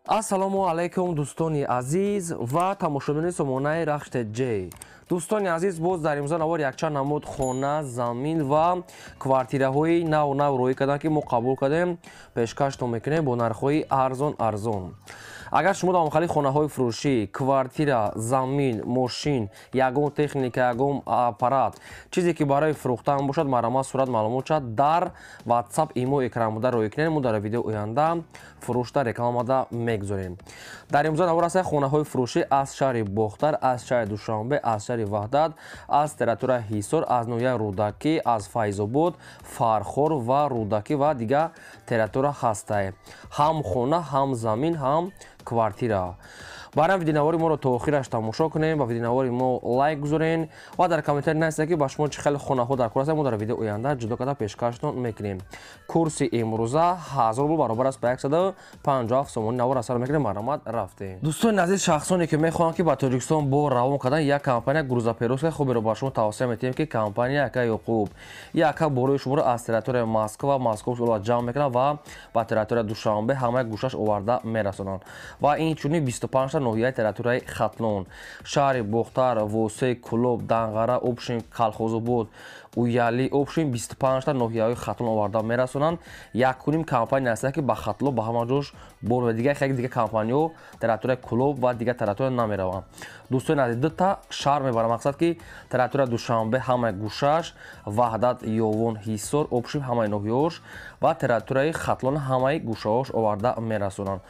Ассалому алайкум дӯстони азиз ва тамошобини сомонаи Рахште J. Дӯстони азиз, боз дар имрӯза навор якчанд намуд хона, замин ва квартираҳои нав рӯй карданд ки мо қабул кардем, пешкаштон мекунем бо нархҳои арзон. Агар шумо дар охари хонаҳои фурӯшӣ, квартира, замин, мошин, ягон техника, ягон аппарат, чизе ки барои фурӯхтан бошад, маромад сурат маълумот шуд дар WhatsApp имо экран буда рӯй кунед. Мо дар видео оянда фурӯшта рекламада мегузорем. Дар имрӯза навор аст хонаҳои фурӯшӣ аз шаҳри Бохтар, аз шаҳри Душанбе, аз шаҳри Ваҳдат, аз территорияи Ҳисор, аз ноҳияи Рӯдакӣ, аз Файзобод, Фархор ва Рӯдакӣ ва дигар территория ҳастае. Ҳам хона, ҳам замин, ҳам квартира. Барам видеонавори моро то охираш тамошо кунем, ба видеонавори мо лайк гузорен ва дар комментария нависед ки ба шумо чӣ хеле хонаҳо дар кор аст. Мо дар видео оянда ҷудо карда пешкаштон мекунем. Курси имрӯза 1000 рубл баробар аст ба 157 сомони навор асар мекунем. Маромад рафтем. Дӯстони азиз, шахсоне ки мехоҳанд ки ба Тоҷикистон бо равон кардан як компания грузоперевозка хуберо ба шумо тавсия метиҳем ки компания яка Ёқуб яка борои шуморо аз территорияи Москва, Московская област ҷамъ мекунад ва ба территорияи Душанбе ҳамаи гӯшаш оварда мерасонанд. Ва инчунин 25 та ноҳияи территорияи Хатлон, шаҳри Бохтар, Восей, Кулоб, Данғара, Обшин, Калхозобод, Уяли, Обшин 25 та ноҳияҳои Хатлон оварда мерасонанд. Якуним компания аст ки ба Хатлон ба ҳама ҷош бор дигар хеле дигар компаниҳо территорияи Кулоб ва дигар территория намераванд. Дӯстони азиз, ду та шаҳр мебарам мақсад ки территорияи Душанбе ҳамаи гӯшаш, Ваҳдат, Ёвон, Ҳисор, Обшин ҳамаи ноҳияҳош ва территорияи Хатлон ҳамаи гӯшаҳош оварда мерасонанд.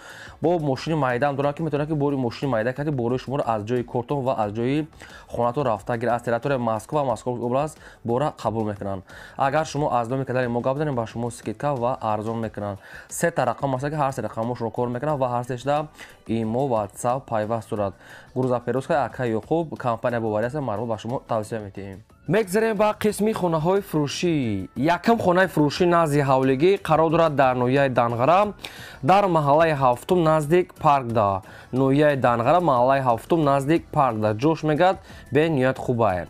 Бо мошини майда ам доранд ки метавонанд ки бори мошини майда карди борои шуморо аз ҷои кортон ва аз ҷои хонатон рафта гир аз территорияи Москва ва Московская област бора қабул мекунанд. Агар шумо аз номи кадали мо гап занем ба шумо скидка ва арзон мекунанд. Се та рақам аст ки ҳар се рақамошро кор мекунанд ва ҳар сешда имо WhatsApp пайваст дорад. Грузоперевозка яка Ёқуб компания боварӣ аст, маромад ба шумо тавсия метиҳем. Мегзарем ба қисми хонаҳои фурӯшӣ. Якам хонаи фурӯшӣ назди ҳавлигӣ қарор дорад дар ноҳияи Данғара, дар маҳаллаи ҳафтум наздик Паркда. Ноҳияи Данғара, маҳаллаи ҳафтум наздик Паркда. Ҷош мегӯяд бениҳоят хубае.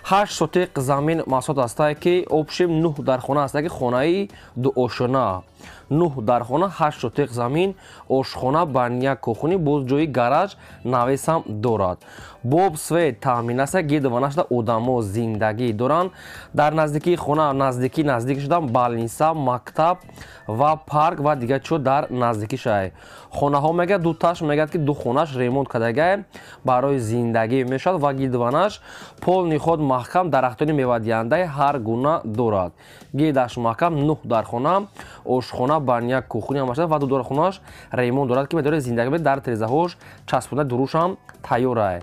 8 сотиқ замин маҳсулот астае ки обшим 9 дар хона астае ки хонаи дуошона. 9 дар хона, 8 сотиқ замин, ошхона, баня, кухни, боз ҷои гараж навесам дорад. Боб свет таъмин аст, гирдванашда одамо зиндагӣ доранд. Дар наздикии хона наздики шуда балниса, мактаб ва парк ва дигар чиҳо дар наздикӣ шуда. Хонаҳо мегӯяд дуташ мегӯяд ки ду хонаш ремонт кардагӣ барои зиндагӣ мешавад ва гирдванаш пол ниҳод маҳкам, дарахтони мевадиҳандаи ҳар гуна дорад. Гирдаш маҳкам, 9 дар хона, ошхона, баня, кухни ҳамаша ва ду дар хонаш ремонт дорад ки метавонад зиндагӣ дар тирезаҳош часпонида дурушам тайёрае.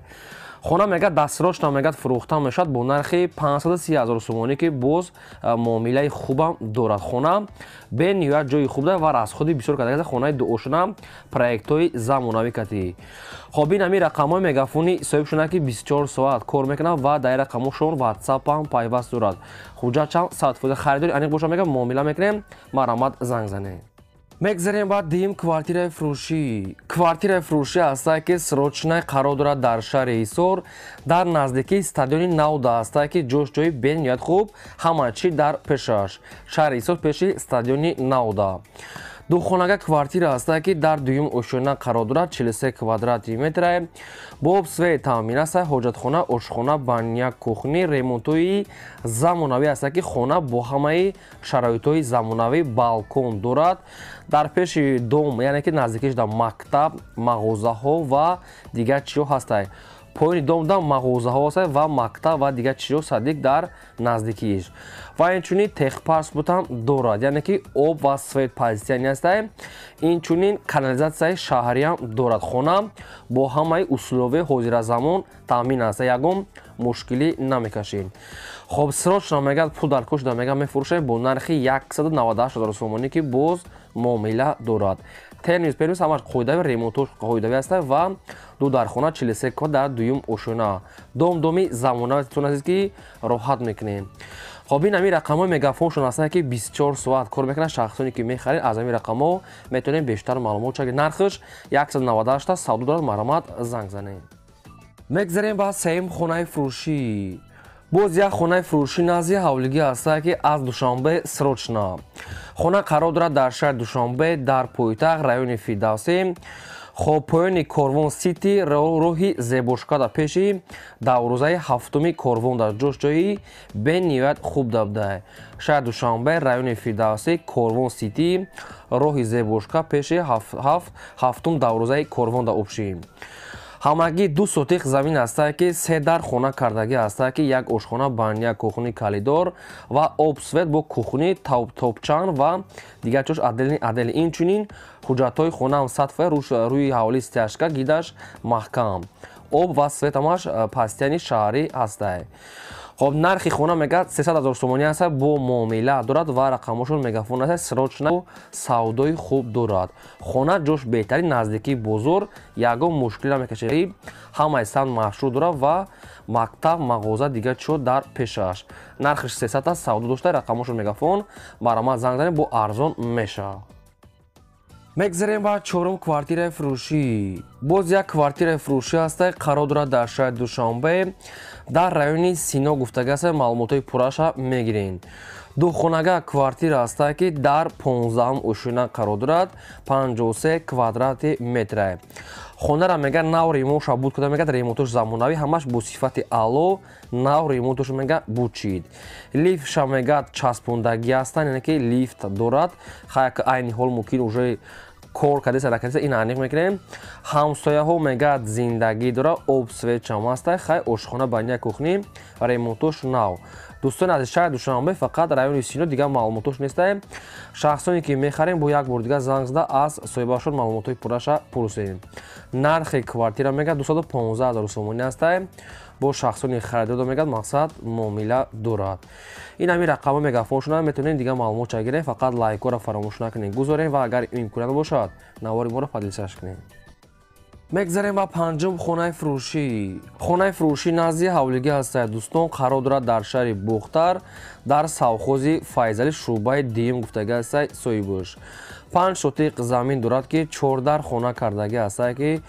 хона мегӯяд дастсрочна мегӯяд фурӯхта мешавад бо нархи 530 000 сомонӣ ки боз муомилаи хубам дорад. Хона бениҳоят ҷои хуб дорад ва расходи бисёр кардагӣ. Хонаи дуошона проектҳои замонавӣ кардӣ. хоб ин ҳамин рақамҳои мегафони соҳибшона ки 24 соат кор мекунад ва дар рақамҳошон WhatsApp-ам пайваст дорад. ҳуҷҷатшам 100% харидори аниқ боша мегӯям, муомила мекунем, маромад занг занем. Мегзарем ба дим квартираи фурӯшӣ. Квартираи фурӯшӣ астае ки срочна қарор дорад дар шаҳри Ҳисор, дар наздикии стадиони Навда астае ки ҷош ҷои бениҳоят хуб, ҳама чӣ дар пешаш. Шаҳри Ҳисор пеши стадиони Навда. Духонага квартира астае ки дар дуюм ошона қарор дорад, 43 квадрати метре. Боб свет таъмин астае, ҳоҷатхона, ошхона, баня, кухни, ремонтҳои замонавӣ астае ки хона бо ҳамаи шароитҳои замонавӣ, балкон дорад. Дар пеши дом, яъне ки наздикӣ шуда мактаб, мағозаҳо ва дигар чизҳо ҳастае. Поёни дом дам мағозаҳо астае ва мактаб ва дигар чизҳо садиқ дар наздикииш. Ва инчунин техпаспортам дорад, яъне ки об ва свет позитсияни астае. Инчунин канализатсияи шаҳриам дорад. Хона бо ҳамаи условияи ҳозиразамон таъмин аст, ягон мушкилӣ намекашед. хоб срочна мегӯяд пул дар кор шуда мегӯяд мефурӯшем бо нархи 198 000 сомонӣ ки боз муомила дорад. Термис пермис ҳамаш қоидави ремонтош қоидави астае ва ду дар хона 43 квадрат дар дуюм ошона. Домдоми замонавӣ тон азиз ки роҳат мекунем. хоб ин ҳамин рақамҳои мегафоншон астае ки 24 соат кор мекунад. шахсоне ки мехаред аз ҳамин рақамҳо метавонем бештар маълумот чагӣ. нархаш 198 савдо дорад. маромад занг занем. мегзарем ба сеюм хонаи фурӯшӣ. боз як хонаи фурӯшӣ назди ҳавлигӣ астае ки аз Душанбе срочна. хона қарор дорад дар шаҳри Душанбе дар пойтахт райони Фирдавсӣ. хоб поёни корвон сити роҳи зебошкада пеши даврӯзаи ҳафтуми корвон дар ҷӯшҷӯӣ бениҳоят хуб дабдае. шаҳри душанбе райони фирдавсӣ корвон сити роҳи зебошка пеши ҳафтум даврӯзаи корвон дар обшӣ. ҳамагӣ 2 сотиқ замин астае ки 3 дар хона кардагӣ астае ки як ошхона бания кухни калидор ва обсвет бо кухни топчан ва дигар чош адели. Инчунин ҳуҷҷатҳои хонаам сатфа рӯи ҳавлӣ стяжка гидаш маҳкам. об ва светамаш пастияни шаҳрӣ ҳастае. خب نرخ خونه میگه 300,000 سومانی است با معامله دارد و رقمشون مگافون است سراچ و سودای خوب دارد. خونه جوش بهترین نزدیکی بزرگ یگان مشکلی نمیکشه. همه استان مشروع دارد و مکتب مغازه دیگه چو در پیشش. نرخش 300 است سودا داشته رقمشون مگافون برام زنگ زنی با ارزان میشه. مگذاریم با چهارم کوارتیر فروشی. باز یک کوارتیر فروشی است قرار دارد در شهر دوشنبه در رایون سینا گفتگی است معلومات پورش میگیرین. دو خانگاه کوارتیر است که در 15 اشونه قرار دارد 53 کوادرات متر. خانه را میگه نو ریموش بود کده میگه ریموتش زمانوی همش با صفت الو نو ریموتش میگه بوچید. لیفتش میگه چسبوندگی است یعنی که لیفت دارد خیلی عین حال ممکن уже کار کرده سرکتی این انیق میکنیم. همسایه ها میگه زندگی داره آب سویت چم است خیلی آشخانه بانی کخنی و ریموتش نو. دوستان از شهر دوشنبه فقط رایون سینا دیگه معلوماتش نیست. شخصانی که میخریم با یک بار دیگه زنگ زده از صاحبشون معلوماتای پورش پرسید. نرخ کوارتیر میگه 215,000 سومانی است. با شخصانی خریدار میگه مقصد معامله دارد. این همین رقم مگافونشون میتونین دیگه معلومات چگیرین. فقط لایک رو فراموش نکنین گذارین و اگر امکان باشد نواری ما رو فدیلسش کنین. مگذاریم با پنجم خانه فروشی. خانه فروشی نزدیک حولگی است دوستان قرار دارد در شهر بختر در سوخوز فیضلی شعبه دیم گفتگی است صاحبش. 5 سوتیق زمین دارد که 14 خانه کردگی است که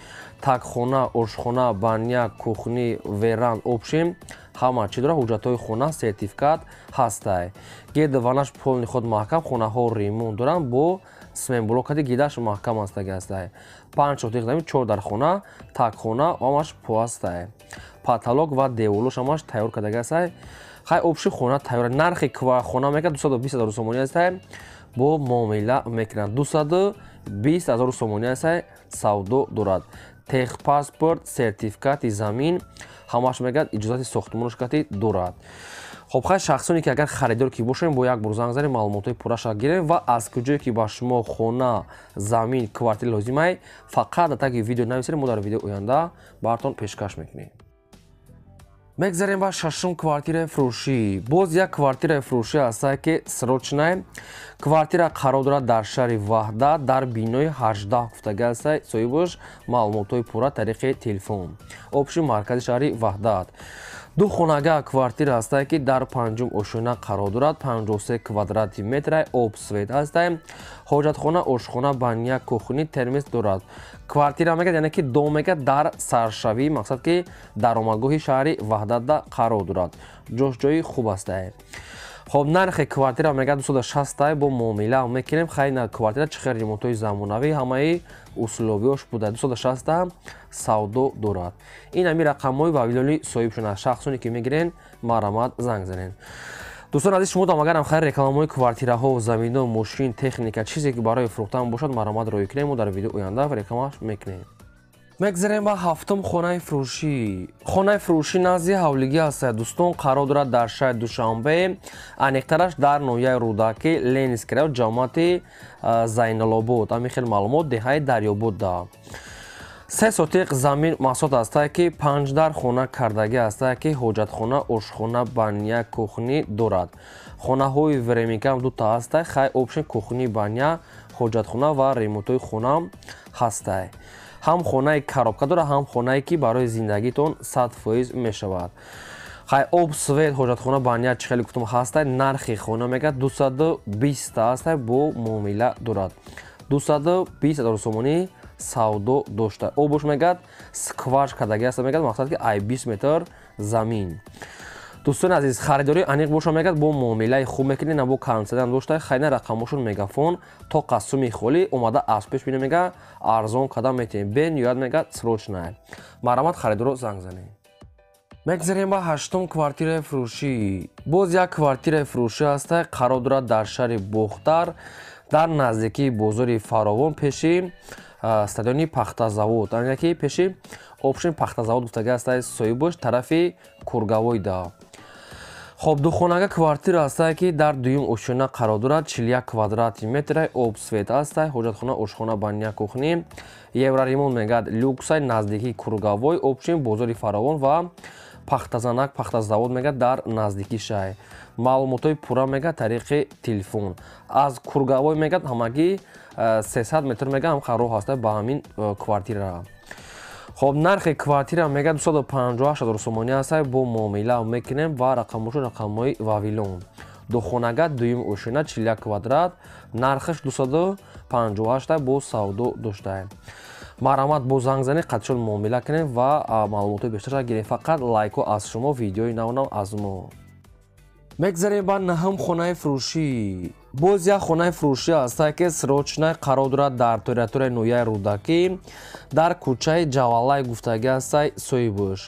تک خانه، آشخانه، بانیا، کухні، веранд обшим ҳама чӣ дорад ҳуҷҷатҳои хона сертификат ҳастае. гедванаш полни худ маҳкам хонаҳо ремонт доранд бо сменблокади гидаш маҳкам астаги астае. 5 сотиқ замин 4 дар хона, так хона ҳамаш по астае. потолок ва деворлош ҳамаш тайёр кардаги астае. хай обши хона тайёр. нархи хона мега 220,000 сомонӣ астае. бо муомила мекунанд 220,000 сомонӣ астае савдо дорад. техпаспорт, сертификати замин ҳамаш мегӯяд иҷозати сохтмонош кати дорад. хоб хай шахсоне ки агар харидор ки бошем бо як бор занг занем маълумотои пурраша гирем ва аз куҷое ки ба шумо хона, замин, квартир лозимай фақат дар таги видео нависед мо дар видео оянда бартон пешкаш мекунем. мегзарем ба шашум квартираи фурӯшӣ. боз як квартираи фурӯшӣ астае ки срочная квартира қарор дорад дар шаҳри ваҳда дар бинои 18 гуфтагӣ астае. соҳибаш маълумотҳои пурра тариқи телефон. обши маркази шаҳри ваҳдат. ду хонагah квартира астае ки дар 5 ошона қарор дорад 53 квадрати метр об свет астае. ҳоҷатхона, ошхона, бания, кухни, термис дорад. квартира мегӯяд яъне ки дом мегӯяд дар саршавӣ мақсад ки даромадгоҳи шаҳри ваҳдатда қарор дорад. ҷошҷои хуб астае. хоб нархи квартира мегӯяд 260 бо муомила мекунем. хайна квартира чӣ хел ремонтҳои замонавӣ ҳамаи условиёш буда 260 савдо дорад. ин ҳамин рақамҳои ва видеои соҳибшон аст. шахсоне ки мегирен марамат занг занен. дӯстон азиз шумо дамагарам хайр рекламаҳои квартираҳо, заминҳо, мошин, техника чизе ки барои фурӯхтан бошад марамат роӣ кунем. мо дар видео оянда рекламаш мекунем. мегзарем ба ҳафтум хонаи фурӯшӣ. хонаи фурӯшӣ назди ҳавлигӣ аст дӯстон қарор дорад дар шаҳри душанбе аниқтараш дар ноҳияи рӯдаки ленинский район ҷамоати зайналобод. ҳамин хел маълумот деҳаи дарёбодда. 3 сотиқ замин маҳсулот астае ки 5 дар хона кардагӣ астае ки ҳоҷатхона, ошхона, бания, кухни дорад. хонаҳои времикам дута астае. хай обшин кухни, бания, ҳоҷатхона ва ремонтҳои хона ҳастае. ҳам хонаи коробка дорад, ҳам хонае ки барои зиндагитон 100% мешавад. хай об свет, ҳоҷатхона, бания чӣ хеле гуфтам ҳастае. нархи хона мегӯяд 220 астае бо муомила дорад. 220,000 сомонӣ савдо дошта. обош мегӯяд скваж кардагӣ аст мегӯяд мақсад ки ай 20 метр замин. дӯстони азиз, харидории аниқ боша мегӯяд бо муомилаи хуб мекунӣ, на бо камсадан дошта хайна рақамошон мегафон то қассуми холӣ омада аз пеш бинӣ мега арзон кадан метавем бен ёяд мега срочная марамат харидоро занг занед. мегзарем ба ҳаштум квартираи фурӯшӣ. боз як квартираи фурӯшӣ ҳаста, қарор дорад дар шаҳри бухтар дар наздикии бозори фаровон пеши стадиони пахтазавод, яки пеши обшин пахтазавод гуфтага ҳаста соҳибош тарафи кургавойда. хоб духонага квартира ҳаста ки дар дуюм ошина қарор дорад, 41 квадрати метра, обсвет ҳаста, ҳоҷатхона, ошхона, баня, кухни, евроремонт мегад люксай наздикии кургавой, обшин бозори фаровон ва пахтазанак пахтазавод мегад дар наздикии шаҳр. маълумотҳои пурра мегад тариқи телефон. аз кургавой мегад ҳамагӣ 300 метр мега ҳам қарор ҳаста ба ҳамин квартира. хоб нархи квартира мега 258 000 сомонӣ ҳаста, бо муомила мекунем ва рақамошо рақамҳои вавилон. духонага дуюм ошина 41 квадрат, нархаш 258 бо савдо доштаем. марамат бо зангзанӣ қатшон муомила кунем ва маълумотҳои бештарро гирем. фақат лайко аз шумо, видеои навнав аз мо. мегзарем ба наҳум хонаи фурӯшӣ. боз як хонаи фурӯшӣ ҳаста ки срочна қарор дорад дар территорияи ноҳияи рӯдакӣ дар кӯчаи ҷавалай гуфтагӣ ҳаста соҳибош.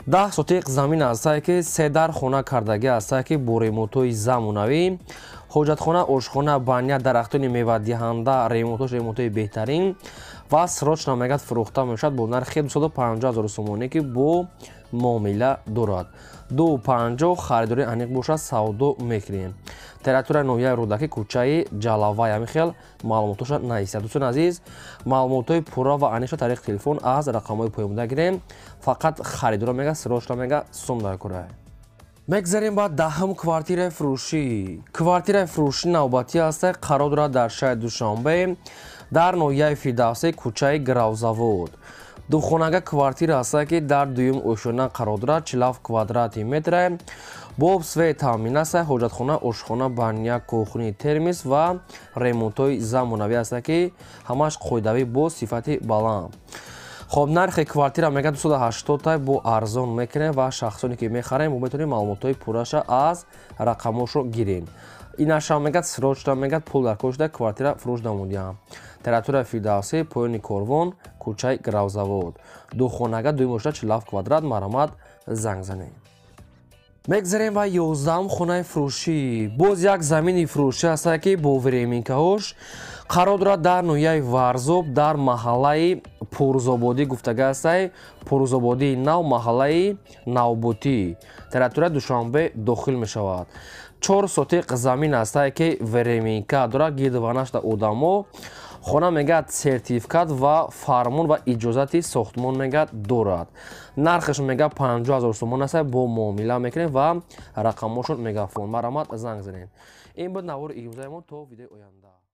10 сотиқ замин ҳаста ки 3 дар хона кардагӣ ҳаста ки бо ремонтҳои замонавӣ, ҳоҷатхона, ошхона, баня, дарахтони мевадиҳанда, ремонтҳои беҳтарин ва срочна мегад фурӯхта мешавад бо нархи 250 000 сомонӣ ки бо муомила дорад. 250 харидори аниқ боша савдо мекунем. территорияи ноҳияи рӯдакӣ, кӯчаи ҷалавай. ҳамин хел маълумотоша наистад. дӯстони азиз, маълумотҳои пурра ва аниқша тариқи телефон аз рақамҳои поёмда гирем. фақат харидора мега срочна мега сум дар кора. мегзарем ба даҳум квартираи фурӯшӣ. квартираи фурӯшӣ навбатӣ ҳаста, қарор дорад дар шаҳри душанбе дар ноҳияи фирдавсӣ, кӯчаи гравзавод. духонага квартира ҳаста ки дар дуюм ошона қарор дорад, 40 квадрати метра, бо свет таъмин аста, ҳоҷатхона, ошхона, баня, кухни, термис ва ремонтҳои замонавӣ аста ки ҳамаш қоидавӣ бо сифати баланд. хоб нархи квартира мега 280 бо арзон мекунем ва шахсоне ки мехарем бо метавонем маълумотҳои пурраша аз рақамошо гирем. инаша мегад срочна мегад пул дар кошда квартира фурӯш намудиам. территорияи фирдавсӣ, поёни корвон, кӯчаи гравзавод. духонага дуюм ошина 40 квадрат, марамат занг занед. мегзарем ба 11ум хонаи фурӯшӣ. боз як замини фурӯшӣ ҳаста ки бо времинкаҳош қарор дорад дар ноҳияи варзоб дар маҳаллаи пурзободӣ гуфтага ҳаста, пурзободии нав, маҳаллаи навботӣ, территорияи душанбе дохил мешавад. 4 сотиқ замин ҳаста ки времинка дорад, гирдванашта одамо. хона мегад сертификат ва фармон ва иҷозати сохтмон мегад дорад. нархаш мега 50 000 сомон аста, бо муомила мекунем ва рақамошон мегафон. марамат занг занед. ин буд навори имрӯзаи мо. то видеои оянда.